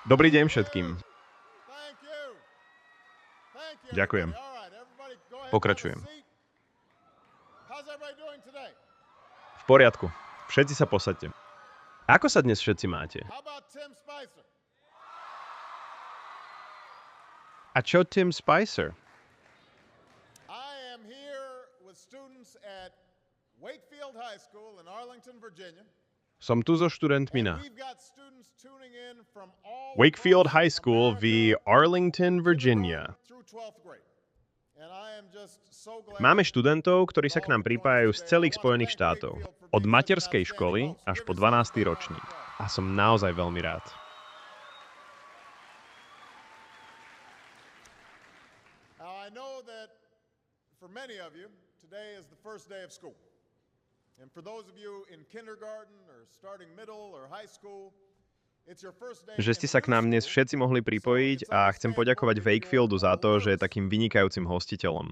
Dobrý deň všetkým. Ďakujem. Pokračujem. V poriadku. Všetci sa posaďte. Ako sa dnes všetci máte? A čo Tim Spicer? Som tu so študentmi na Wakefield High School v Arlington, Virginia. Máme študentov, ktorí sa k nám pripájajú z celých Spojených štátov. Od materskej školy až po 12. ročník. A som naozaj veľmi rád. And for those of you in kindergarten or starting middle or high school, it's your first day. Že ste sa k nám dnes všetci mohli pripojiť a chcem poďakovať Wakefieldu za to, že je takým vynikajúcim hostiteľom.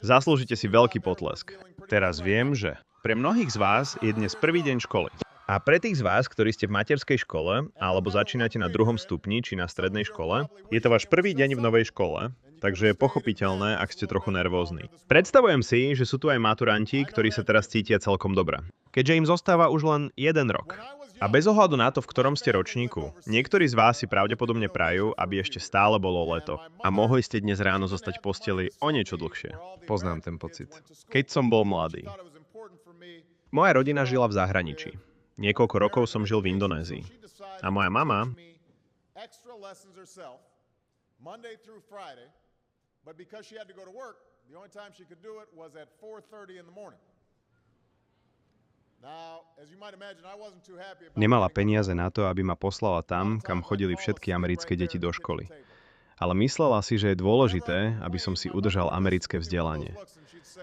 Zaslúžite si veľký potlesk. Teraz viem, že pre mnohých z vás je dnes prvý deň školy. A pre tých z vás, ktorí ste v materskej škole alebo začínate na 2. stupni či na strednej škole, je to váš prvý deň v novej škole, takže je pochopiteľné, ak ste trochu nervózni. Predstavujem si, že sú tu aj maturanti, ktorí sa teraz cítia celkom dobre. Keďže im zostáva už len 1 rok. A bez ohľadu na to, v ktorom ste ročníku, niektorí z vás si pravdepodobne prajú, aby ešte stále bolo leto. A mohli ste dnes ráno zostať v posteli o niečo dlhšie. Poznám ten pocit. Keď som bol mladý. Moja rodina žila v zahraničí. Niekoľko rokov som žil v Indonézii. A moja mama but because she had to go to work, the only time she could do it was at 4:30 in the morning. Now, as you might imagine, I wasn't too happy about nemala peniaze na to, aby ma poslala tam, kam chodili všetky americké deti do školy. Ale myslela si, že je dôležité, aby som si udržal americké vzdelanie.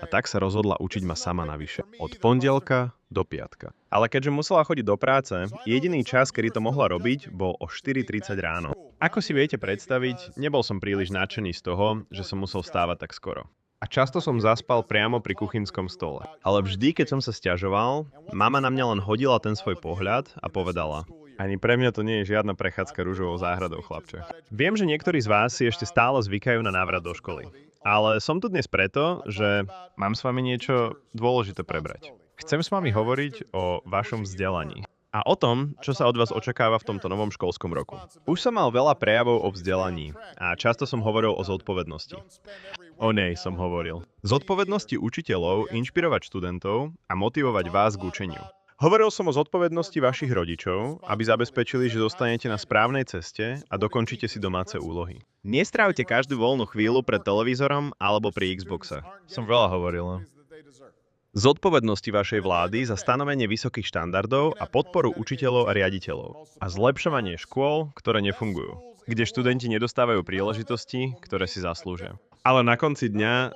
A tak sa rozhodla učiť ma sama navyše. Od pondelka do piatka. Ale keďže musela chodiť do práce, jediný čas, kedy to mohla robiť, bol o 4:30 ráno. Ako si viete predstaviť, nebol som príliš nadšený z toho, že som musel vstávať tak skoro. A často som zaspal priamo pri kuchynskom stole. Ale vždy, keď som sa sťažoval, mama na mňa len hodila ten svoj pohľad a povedala: ani pre mňa to nie je žiadna prechádzka ružovou záhradou, chlapče. Viem, že niektorí z vás si ešte stále zvykajú na návrat do školy. Ale som tu dnes preto, že mám s vami niečo dôležité prebrať. Chcem s vami hovoriť o vašom vzdelaní. A o tom, čo sa od vás očakáva v tomto novom školskom roku. Už som mal veľa prejavov o vzdelaní a často som hovoril o zodpovednosti. O nej som hovoril. Zodpovednosti učiteľov inšpirovať študentov a motivovať vás k učeniu. Hovoril som o zodpovednosti vašich rodičov, aby zabezpečili, že zostanete na správnej ceste a dokončíte si domáce úlohy. Nestrávte každú voľnú chvíľu pred televízorom alebo pri Xboxe. Som veľa hovoril. Zodpovednosti vašej vlády za stanovenie vysokých štandardov a podporu učiteľov a riaditeľov. A zlepšovanie škôl, ktoré nefungujú, kde študenti nedostávajú príležitosti, ktoré si zaslúžia. Ale na konci dňa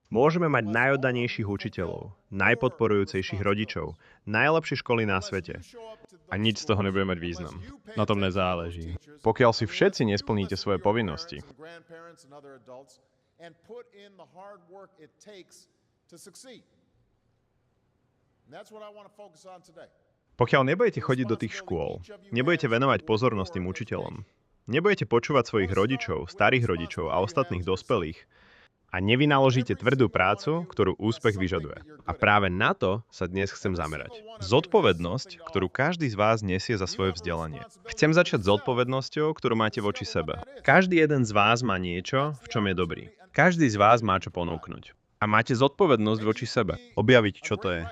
môžeme mať najoddanejších učiteľov, najpodporujúcejších rodičov, najlepšie školy na svete. A nič z toho nebude mať význam. Na tom nezáleží. Pokiaľ si všetci nesplníte svoje povinnosti. Pokiaľ nebudete chodiť do tých škôl, nebudete venovať pozornosť tým učiteľom, nebudete počúvať svojich rodičov, starých rodičov a ostatných dospelých, a nevynaložíte tvrdú prácu, ktorú úspech vyžaduje. A práve na to sa dnes chcem zamerať. Zodpovednosť, ktorú každý z vás nesie za svoje vzdelanie. Chcem začať s zodpovednosťou, ktorú máte voči sebe. Každý jeden z vás má niečo, v čom je dobrý. Každý z vás má čo ponúknuť. A máte zodpovednosť voči sebe. Objaviť, čo to je.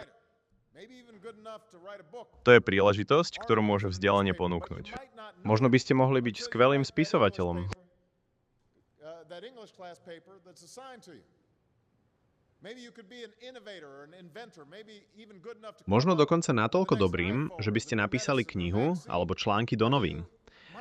To je príležitosť, ktorú môže vzdelanie ponúknuť. Možno by ste mohli byť skvelým spisovateľom. That English class paper that's assigned to you. Maybe you could be an innovator or an inventor, maybe even good enough to Možno dokonca natoľko dobrým, že by ste napísali knihu alebo články do novín.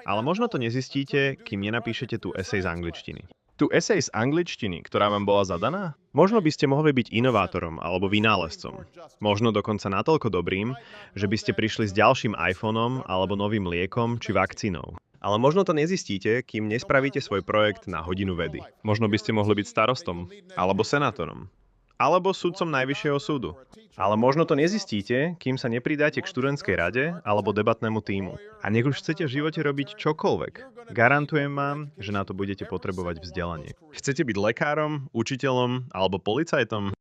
Ale možno to nezistíte, kým nenapíšete tú esej z angličtiny. Tú esej z angličtiny, ktorá vám bola zadaná? Možno by ste mohli byť inovátorom alebo vynálezcom. Možno dokonca natoľko dobrým, že by ste prišli s ďalším iPhoneom alebo novým liekom či vakcínou. Ale možno to nezistíte, kým nespravíte svoj projekt na hodinu vedy. Možno by ste mohli byť starostom alebo senátorom. alebo sudcom Najvyššieho súdu. Ale možno to nezistíte, kým sa nepridáte k študentskej rade alebo debatnému tímu. A nech už chcete v živote robiť čokoľvek. Garantujem vám, že na to budete potrebovať vzdelanie. Chcete byť lekárom, učiteľom alebo policajtom?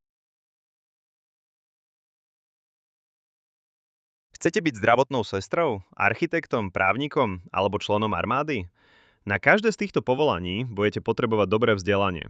Chcete byť zdravotnou sestrou, architektom, právnikom alebo členom armády? Na každé z týchto povolaní budete potrebovať dobré vzdelanie.